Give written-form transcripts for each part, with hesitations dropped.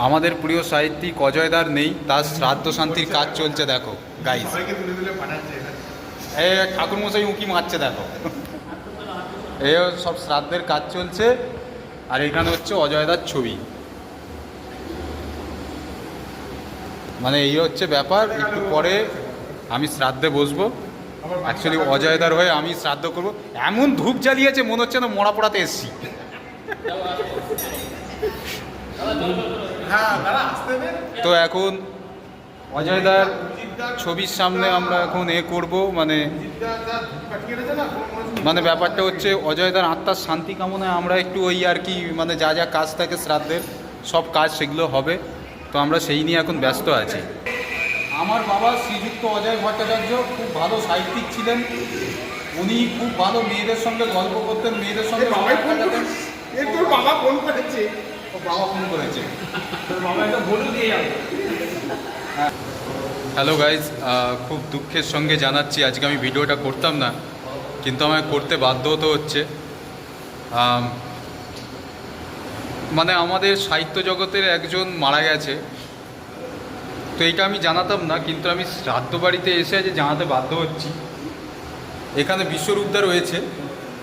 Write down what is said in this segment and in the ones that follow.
আমাদের প্রিয় সাহিত্যিক অজয়দার নেই, তার শ্রাদ্ধ শান্তির কাজ চলছে দেখো গাইস। এ ঠাকুরমশাই উঁকি মারছে দেখো। এই সব শ্রাদ্ধের কাজ চলছে, আর এখানে হচ্ছে অজয়দার ছবি। মানে এই হচ্ছে ব্যাপার। একটু পরে আমি শ্রাদ্ধে বসবো। অ্যাকচুয়ালি অজয়দার হয়ে আমি শ্রাদ্ধ করব। এমন ধূপ জ্বালিয়েছে মনে হচ্ছে না মরা পড়াতে এসছি। তো এখন অজয়দার ছবির সামনে আমরা এখন করব, মানে ব্যাপারটা হচ্ছে অজয়দার আত্মার শান্তি কামনায় আমরা একটু ওই আর কি, মানে যা যা কাজ থাকে শ্রাদ্ধের সব কাজ সেগুলো হবে। তো আমরা সেই নিয়ে এখন ব্যস্ত আছি। আমার বাবা শ্রীযুক্ত অজয় ভট্টাচার্য খুব ভালো সাহিত্যিক ছিলেন। উনি খুব ভালো মেয়েদের সঙ্গে গল্প করতেন, মেয়েদের সঙ্গে বাবা ফোন করেছে। বাবা ফোন করেছে। হ্যালো গাইজ, খুব দুঃখের সঙ্গে জানাচ্ছি আজকে আমি ভিডিওটা করতাম না, কিন্তু আমায় করতে বাধ্য হতে হচ্ছে। মানে আমাদের সাহিত্য জগতের একজন মারা গেছে। তো এইটা আমি জানাতাম না, কিন্তু আমি শ্রাদ্ধ বাড়িতে এসে যে জানাতে বাধ্য হচ্ছি। এখানে বিশ্বরূপদা রয়েছে।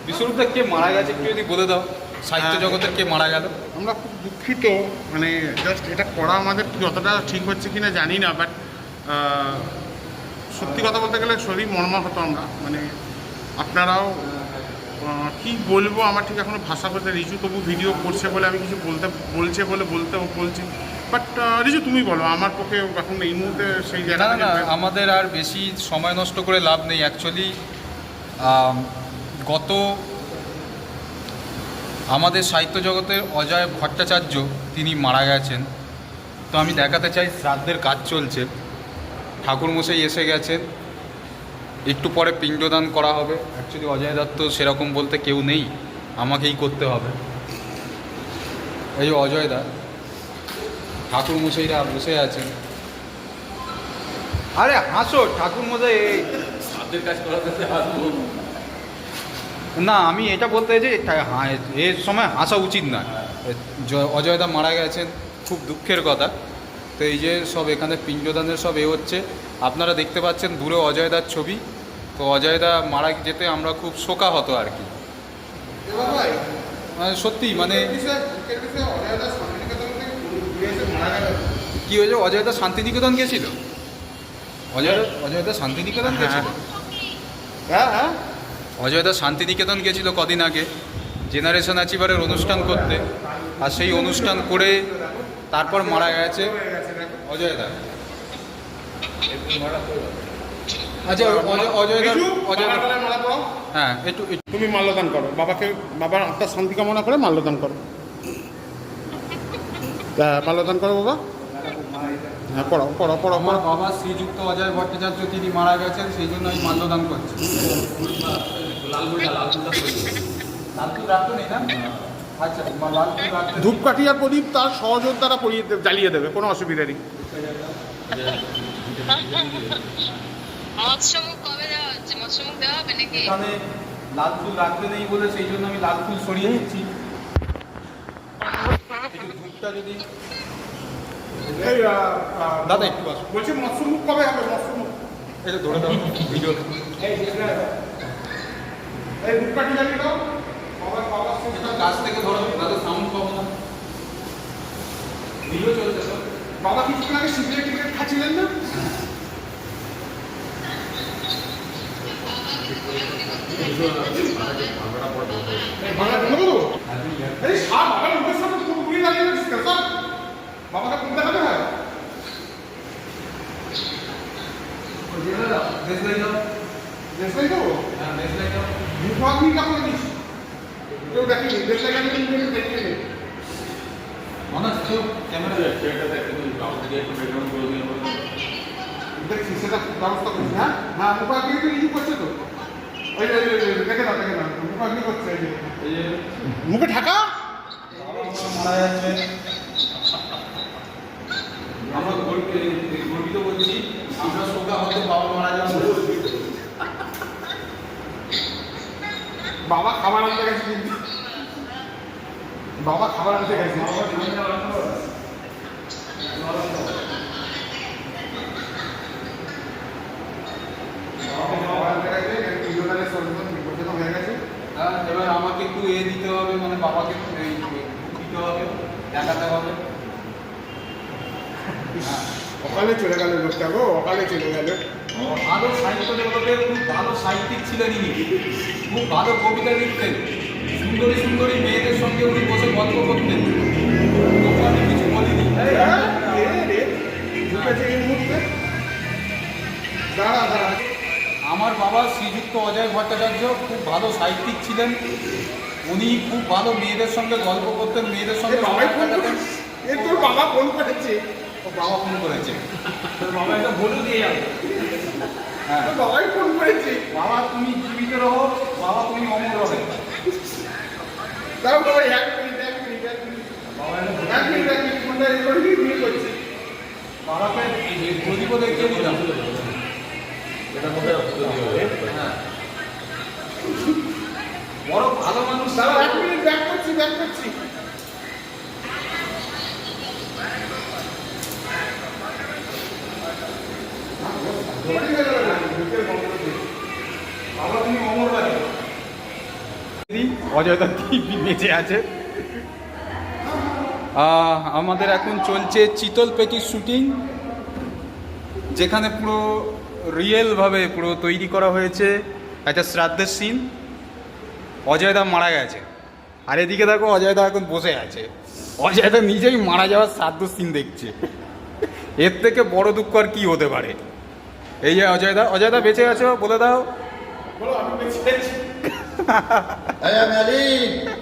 বিশ্বরূপদা কে মারা গেছে একটু যদি বলে দাও, সাহিত্য জগতের কে মারা গেল? আমরা খুব দুঃখিত, মানে জাস্ট এটা করা আমাদের যতটা ঠিক হচ্ছে কিনা জানি না, বাট সত্যি কথা বলতে গেলে শরীর মর্মাহত আমরা। মানে আপনারাও কি বলবো, আমার ঠিক এখনো ভাষা বলতে, রিজু তবু ভিডিও করছে বলে আমি কিছু বলছি। বাট রিজু তুমি বলো, আমার পক্ষে এখন এই মুহূর্তে সেই না না, আমাদের আর বেশি সময় নষ্ট করে লাভ নেই। অ্যাকচুয়ালি আমাদের সাহিত্য জগতের অজয় ভট্টাচার্য তিনি মারা গেছেন। তো আমি দেখাতে চাই শ্রাদ্ধের কাজ চলছে, ঠাকুরমশাই এসে গেছেন, একটু পরে পিণ্ডদান করা হবে। অ্যাকচুয়ালি অজয় দত্ত সেরকম বলতে কেউ নেই, আমাকেই করতে হবে। এই অজয়দা, ঠাকুরমশাইরা বসে আছেন। আরে হাসো ঠাকুরমশাই, শ্রাদ্ধের কাজ করাতে না, আমি এটা বলতে যে এর সময় হাসা উচিত না। অজয়দা মারা গেছেন, খুব দুঃখের কথা। তো এই যে সব এখানে পিণ্ডদানের সব হচ্ছে, আপনারা দেখতে পাচ্ছেন দূরে অজয়দার ছবি। তো অজয়দা মারা যেতে আমরা খুব শোকাহত আর কি। মানে সত্যি, মানে কি হয়েছে, অজয়দা শান্তিনিকেতন গেছিল? অজয়দা শান্তিনিকেতন গেছিল? হ্যাঁ, অজয়দা শান্তিনিকেতন গেছিল কদিন আগে জেনারেশন অ্যাচিভারের অনুষ্ঠান করতে, আর সেই অনুষ্ঠান করে তারপর মারা গেছে অজয়দা। আচ্ছা অজয়দা, হ্যাঁ একটু তুমি মাল্যদান করো বাবাকে, বাবার আত্মার শান্তি কামনা করে মাল্যদান করো। মাল্যদান করো বাবা। হ্যাঁ, পড়ো। আমার বাবা শ্রীযুক্ত অজয় ভট্টাচার্য তিনি মারা গেছেন, সেই জন্য আমি মাল্যদান করছি। আচ্ছা, ধূপকাঠি আর প্রদীপ তার সহযোদ্ধারা জ্বালিয়ে দেবে, কোনো অসুবিধা নেই। এখানে লাল ফুল রাখতে নেই বলে সেই জন্য আমি লাল ফুল সরিয়ে দিচ্ছি। ধূপটা যদি দাদা একটু বলছি মৎস্যমুখ কবে হবে? মৎস্যমুখ এটা ধরে দাও ভিডিও। এই ধূপকাঠি জ্বালিয়ে দাও। কাছ থেকে ধরো, দাদা সাউন্ড পাবো না, ভিডিও চলছে তো। বাবা কিছুক্ষণ আগে সিগারেট খাচ্ছিলেন না? বাবাকে কোন দেখাতে হয়? দেশলাই দেবো? মুখ আপনি কাপড় দিস, কেউ দেখেনি। দেশলাই দেখে ক্যামেরা দেখছি, সেটা ব্যবস্থা করছি। হ্যাঁ, মুখ আপনি তো ইস্যু করছে তো। ওই দেখে না মুখ আপনি করছে। মুখে ঢাকা মারা যাচ্ছে। আমরা গর্বিত বলছি, আমরা শোকা হতে বাবা মারা যাবে। বাবা খাবার আনতে গেছে, কিন্তু বাবা খাবার আনতে গেছে। হবে। অকালে চলে গেল লোকটা গো, অকালে চলে গেল। ভালো সাহিত্য জগতের খুব ভালো সাহিত্যিক ছিলেন ইনি, খুব ভালো কবিতা লিখতেন, সুন্দরী সুন্দরী মেয়েদের সঙ্গে উনি বসে গল্প করতেন। তবু আমি কিছু বলিনি। দাঁড়া দাঁড়া, আমার বাবা শ্রীযুক্ত অজয় ভট্টাচার্য খুব ভালো সাহিত্যিক ছিলেন। উনি খুব ভালো মেয়েদের সঙ্গে গল্প করতেন, মেয়েদের সঙ্গে বাবাই ফোন কাটাতেন। তোর বাবা ফোন করেছে, ও বাবা ফোন করেছে। তোর বাবা একটা বলে দিয়ে যাবে। হ্যাঁ, তোর বাবাই ফোন করেছে। বাবা তুমি জীবিত রহো, বাবা তুমি অমর রহে। দাও বাবা, এক মিনিট এক মিনিট এক মিনিট এক মিনিট এক মিনিট ফোনটা এই করে দিয়ে করছি। বাবাকে প্রদীপ দেখিয়ে দিলাম। হ্যাঁ, বড় ভালো মানুষ। দাঁড়া এক মিনিট ব্যাক করছি ব্যাক করছি। বাবা তুমি অমর রহে। অজয় দা দিব্যি বেঁচে আছে। আমাদের এখন চলছে চিতল পেটির শুটিং, যেখানে পুরো রিয়েলভাবে পুরো তৈরি করা হয়েছে একটা শ্রাদ্ধের সিন। অজয়দা মারা গেছে, আর এদিকে দেখো অজয়দা এখন বসে আছে। অজয়দা নিজেই মারা যাওয়ার শ্রাদ্ধ সিন দেখছে। এর থেকে বড় দুঃখ আর কি হতে পারে? এই যে অজয়দা, অজয়দা বেঁচে আছো বলে দাও। বলো আমি বেঁচে আছি।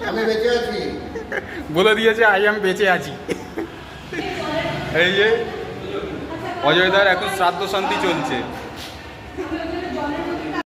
আমি বেঁচে আছি। বলে দিয়েছে আই এম বেঁচে আছি। এই যে অজয়দার এখন শ্রাদ্ধ শান্তি চলছে।